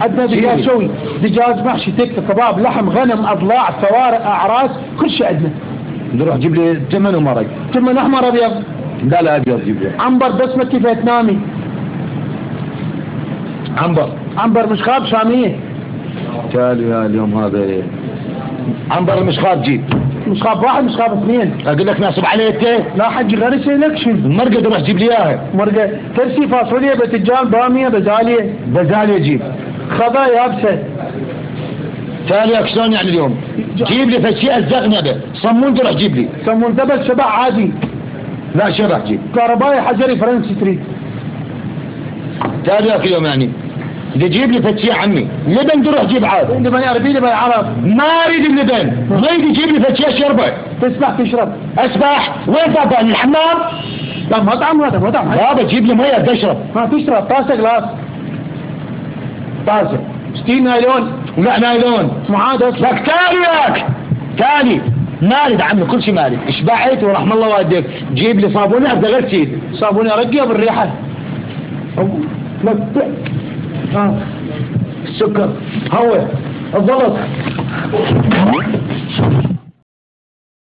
عندنا دجاج شوي، دجاج محشي، تكه، كباب، لحم، غنم، اضلاع، فوارق، اعراس، كل شيء عندنا. نروح جيب لي جمل ومرق. جمل احمر ابيض؟ لا ابيض جيب لي. عنبر بسمتي فيتنامي. عنبر مشخاب شاميه. تالي اليوم هذا عنبر المشخاب جيب. مشخاب واحد مشخاب اثنين. اقول لك ناصب عليك. لا حجي غير شيء لك شو المرقه تروح جيب لي اياها. مرقه، كرسي، فاصوليا، باذنجان، باميه، بزاليه جيب. خضا يابسه. تالي شلون يعني اليوم؟ جيب لي فشيء الزغنبه، صمون تروح جيب لي. صمون دبل شبع عادي. لا شبح جيب. كهربائي حجري فرنسي تريد. تالي اليوم يعني جيب لي فتشي عمي. لبن تروح جيب عاد. لبن عربي، لبن عرب. ما اريد اللبن، اريد يجيب لي فتشي اشربه. تسبح تشرب. اسبح؟ وين طابع الحمام؟ لا مطعم، هذا مطعم. بابا جيب لي مويه تشرب. ما تشرب طاسه جلاس. طاسه ستيل نايلون. لا نايلون معادة. لك تالي مالي عمي، كل شيء مالي. اشبعت ورحم الله والديك. جيب لي صابوني ابدا غير سيد. صابوني ارقيه بالريحه. لك السكر هو الضغط.